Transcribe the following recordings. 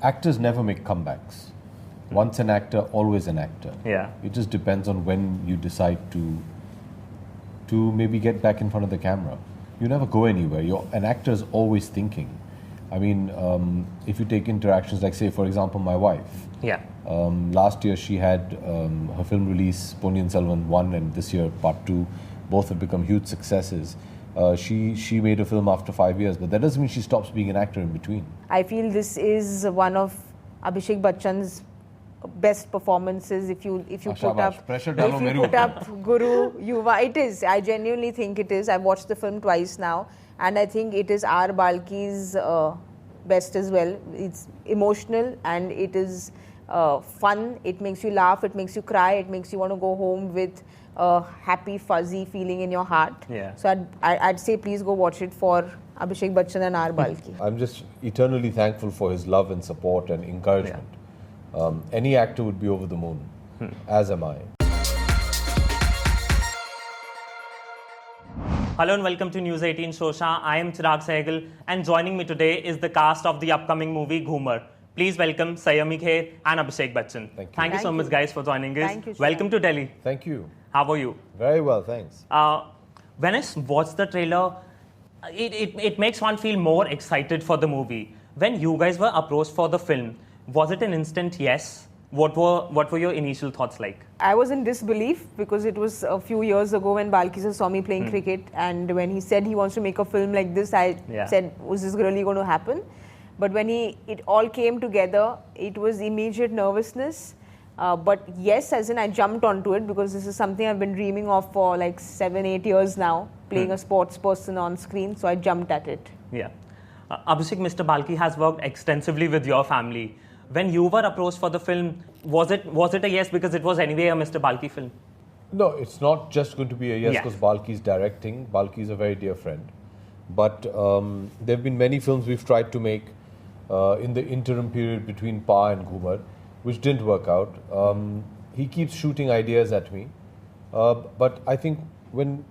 actors never make comebacks. Once an actor, always an actor. Yeah. It just depends on when you decide to maybe get back in front of the camera. You never go anywhere. An actor is always thinking. I mean, if you take interactions like, say, for example, my wife. Yeah. Last year she had her film release, Ponniyin Selvan 1, and this year Part 2. Both have become huge successes. She made a film after 5 years, but that doesn't mean she stops being an actor in between. I feel this is one of Abhishek Bachchan's best performances. If you put up Guru, Yuva, it is. I genuinely think it is. I've watched the film twice now, and I think it is our Balki's best as well. It's emotional and it is fun. It makes you laugh. It makes you cry. It makes you want to go home with a happy, fuzzy feeling in your heart. Yeah. So I'd say please go watch it for Abhishek Bachchan and our Balki. I'm just eternally thankful for his love and support and encouragement. Yeah. Any actor would be over the moon, as am I. Hello and welcome to News 18 Showsha. I am Chirag, Sehgal, and joining me today is the cast of the upcoming movie Ghoomer. Please welcome Saiyami Kher and Abhishek Bachchan. Thank you. Thank you so much, guys, for joining us. Thank you, welcome to Delhi. Thank you. How are you? Very well, thanks. When I watched the trailer, it makes one feel more excited for the movie. When you guys were approached for the film, was it an instant yes? What were your initial thoughts like? I was in disbelief because it was a few years ago when Balki saw me playing cricket, and when he said he wants to make a film like this, I said, was this really going to happen? But when it all came together, it was immediate nervousness. But yes, as in I jumped onto it because this is something I've been dreaming of for like 7-8 years now, playing a sports person on screen, so I jumped at it. Yeah. Abhishek, Mr. Balki has worked extensively with your family. When you were approached for the film, was it a yes because it was anyway a Mr. Balki film? No, it's not just going to be a yes because Balki is directing. Balki is a very dear friend. But there have been many films we've tried to make in the interim period between Pa and Ghoomer, which didn't work out. He keeps shooting ideas at me. But I think when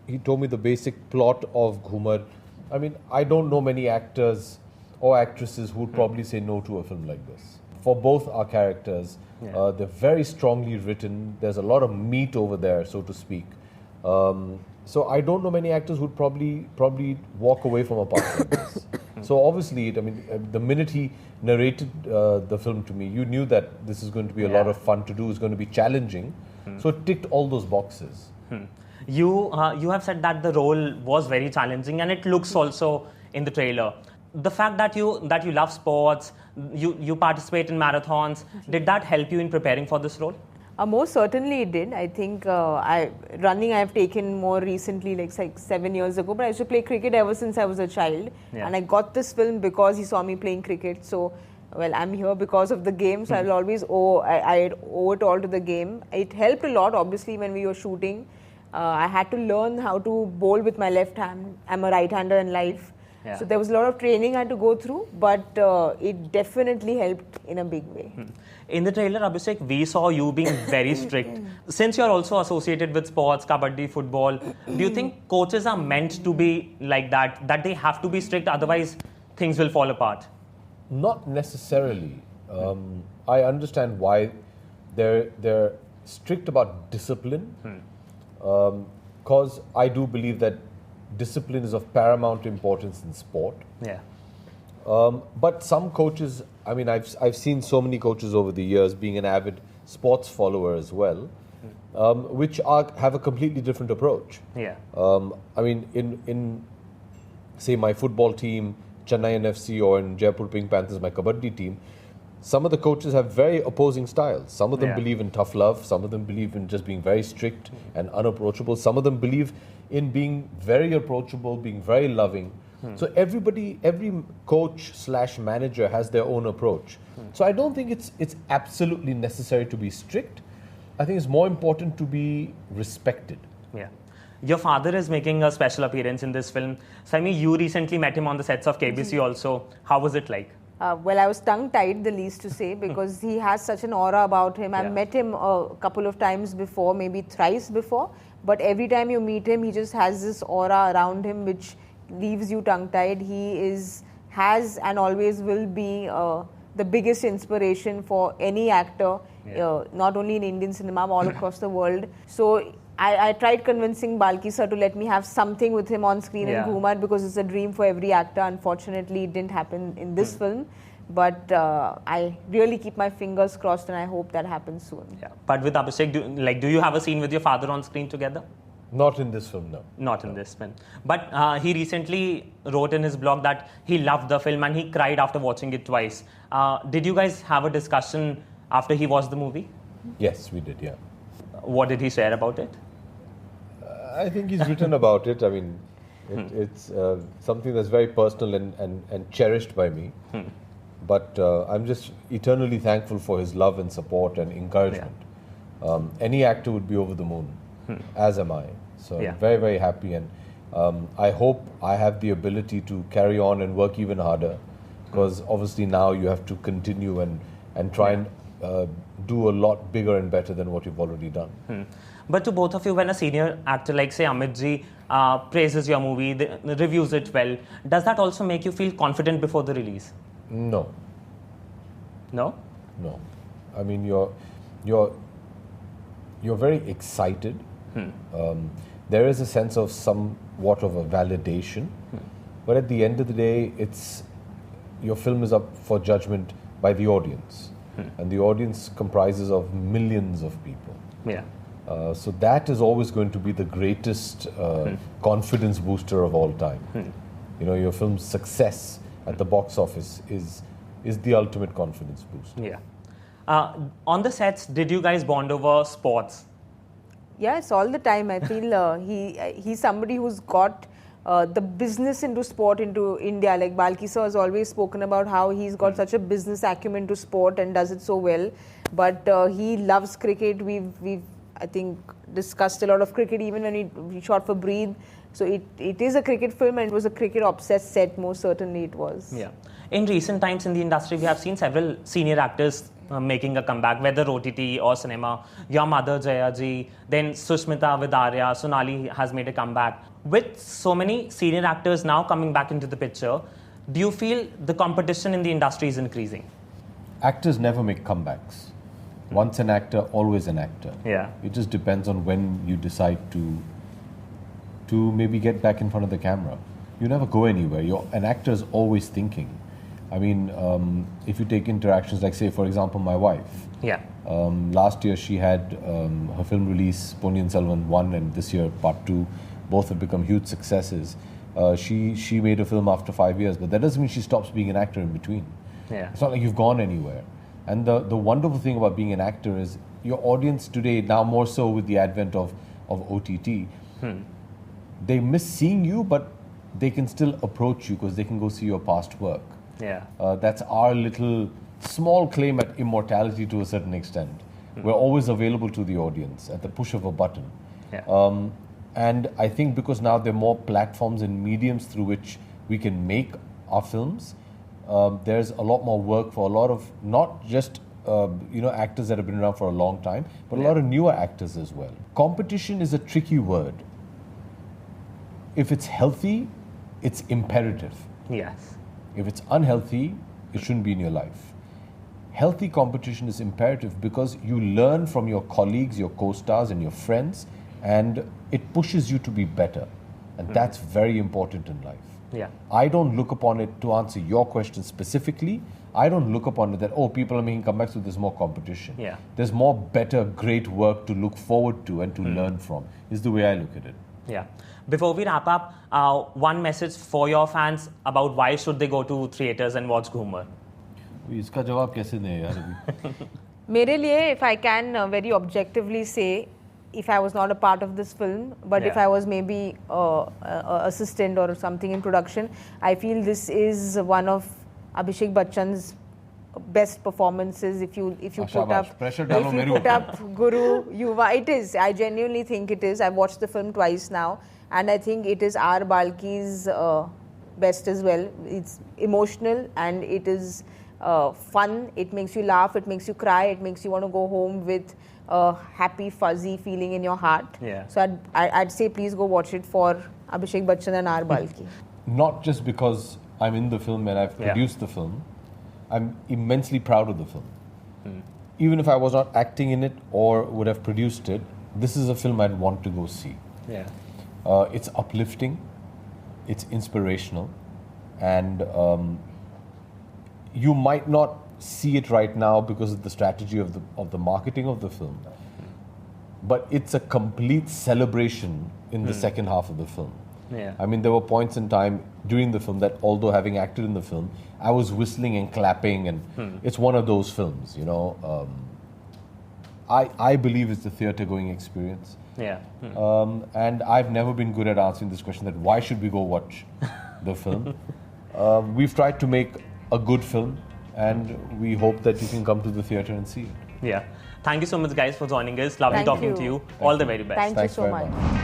he told me the basic plot of Ghoomer, I mean, I don't know many actors or actresses who would probably say no to a film like this. For both our characters, they're very strongly written. There's a lot of meat over there, so to speak. So I don't know many actors who'd probably walk away from a part like this. So obviously, the minute he narrated the film to me, you knew that this is going to be a lot of fun to do. It's going to be challenging. So it ticked all those boxes. You have said that the role was very challenging, and it looks also in the trailer. The fact that you love sports, you participate in marathons, did that help you in preparing for this role? Most certainly it did. I think running I've taken more recently, like 7 years ago, but I used to play cricket ever since I was a child. And I got this film because he saw me playing cricket. So, well, I'm here because of the game, so I'll always owe it all to the game. It helped a lot, obviously, when we were shooting. I had to learn how to bowl with my left hand. I'm a right-hander in life. So there was a lot of training I had to go through, but it definitely helped in a big way. In the trailer, Abhishek, we saw you being very strict. Since you're also associated with sports, kabaddi, football, do you think coaches are meant to be like that they have to be strict, otherwise things will fall apart? Not necessarily. I understand why they're strict about discipline, because I do believe that discipline is of paramount importance in sport. But some coaches, I mean, I've seen so many coaches over the years, being an avid sports follower as well, which have a completely different approach. I mean, in say my football team, Chennai NFC, or in Jaipur Pink Panthers, my kabaddi team, some of the coaches have very opposing styles. Some of them believe in tough love. Some of them believe in just being very strict and unapproachable. Some of them believe in being very approachable, being very loving. So every coach / manager has their own approach. So I don't think it's absolutely necessary to be strict. I think it's more important to be respected. Your father is making a special appearance in this film. Saiyami, you recently met him on the sets of KBC also. How was it like? Well, I was tongue-tied, the least to say, because he has such an aura about him. I've met him a couple of times before, maybe thrice before. But every time you meet him, he just has this aura around him which leaves you tongue-tied. He has and always will be the biggest inspiration for any actor, not only in Indian cinema, but all across the world. So I tried convincing Balki sir to let me have something with him on screen in Ghoomer, because it's a dream for every actor. Unfortunately, it didn't happen in this film. But I really keep my fingers crossed, and I hope that happens soon. Yeah. But with Abhishek, do you have a scene with your father on screen together? Not in this film, no. Not in this film. But he recently wrote in his blog that he loved the film and he cried after watching it twice. Did you guys have a discussion after he watched the movie? Yes, we did, yeah. What did he share about it? I think he's written about it. I mean, it's something that's very personal and cherished by me. But I'm just eternally thankful for his love and support and encouragement. Any actor would be over the moon, as am I. So I'm very, very happy, and I hope I have the ability to carry on and work even harder, because obviously now you have to continue and try and do a lot bigger and better than what you've already done. But to both of you, when a senior actor like, say, Amit ji praises your movie, reviews it well, does that also make you feel confident before the release? No. No? No. I mean, you're very excited. There is a sense of somewhat of a validation, but at the end of the day, your film is up for judgment by the audience, and the audience comprises of millions of people. Yeah. So that is always going to be the greatest confidence booster of all time. You know, your film's success at the box office is the ultimate confidence boost. Yeah. On the sets, did you guys bond over sports? Yes, all the time. I feel he's somebody who's got the business into sport into India. Like Balki sir has always spoken about how he's got such a business acumen to sport and does it so well. But he loves cricket. We've I think discussed a lot of cricket even when we shot for Breathe. So it is a cricket film, and it was a cricket obsessed set. Most certainly it was. Yeah. In recent times in the industry, we have seen several senior actors making a comeback, whether OTT or cinema. Your mother, Jaya ji, then Sushmita with Arya, Sonali has made a comeback. With so many senior actors now coming back into the picture, do you feel the competition in the industry is increasing? Actors never make comebacks. Once an actor, always an actor. Yeah. It just depends on when you decide to maybe get back in front of the camera. You never go anywhere. An actor is always thinking. I mean, if you take interactions like, say, for example, my wife. Yeah. Last year she had her film release, Ponniyin Selvan 1, and this year Part 2. Both have become huge successes. She made a film after 5 years, but that doesn't mean she stops being an actor in between. Yeah. It's not like you've gone anywhere. And the wonderful thing about being an actor is your audience today, now more so with the advent of OTT, they miss seeing you, but they can still approach you because they can go see your past work. Yeah. That's our little small claim at immortality to a certain extent. We're always available to the audience at the push of a button. Yeah. And I think because now there are more platforms and mediums through which we can make our films, there's a lot more work for a lot of not just actors that have been around for a long time, but a lot of newer actors as well. Competition is a tricky word. If it's healthy, it's imperative. Yes. If it's unhealthy, it shouldn't be in your life. Healthy competition is imperative because you learn from your colleagues, your co-stars and your friends, and it pushes you to be better. And that's very important in life. Yeah. I don't look upon it, to answer your question specifically, I don't look upon it that, people are making comebacks, so there's more competition. Yeah. There's more better, great work to look forward to and to learn from, is the way I look at it. Yeah. Before we wrap up, one message for your fans about why should they go to theatres and watch Ghoomer? इसका जवाब कैसे दें यार अभी? मेरे लिए, if I can very objectively say, if I was not a part of this film, but if I was maybe a assistant or something in production, I feel this is one of Abhishek Bachchan's best performances. If you put up Guru, Yuva, it is. I genuinely think it is. I've watched the film twice now, and I think it is our Balki's best as well. It's emotional and it is fun. It makes you laugh. It makes you cry. It makes you want to go home with a happy, fuzzy feeling in your heart. Yeah. So I'd say please go watch it for Abhishek Bachchan and our Balki. Not just because I'm in the film and I've produced the film. I'm immensely proud of the film. Even if I was not acting in it or would have produced it, this is a film I'd want to go see. Yeah. It's uplifting, it's inspirational, and you might not see it right now because of the strategy of the marketing of the film, but it's a complete celebration in the second half of the film. Yeah. I mean, there were points in time during the film that, although having acted in the film, I was whistling and clapping, and it's one of those films, you know. I believe it's a theatre-going experience. Yeah. And I've never been good at answering this question that why should we go watch the film? We've tried to make a good film, and we hope that you can come to the theatre and see it. Yeah. Thank you so much, guys, for joining us. Lovely talking to you. All the very best. Thank you so much.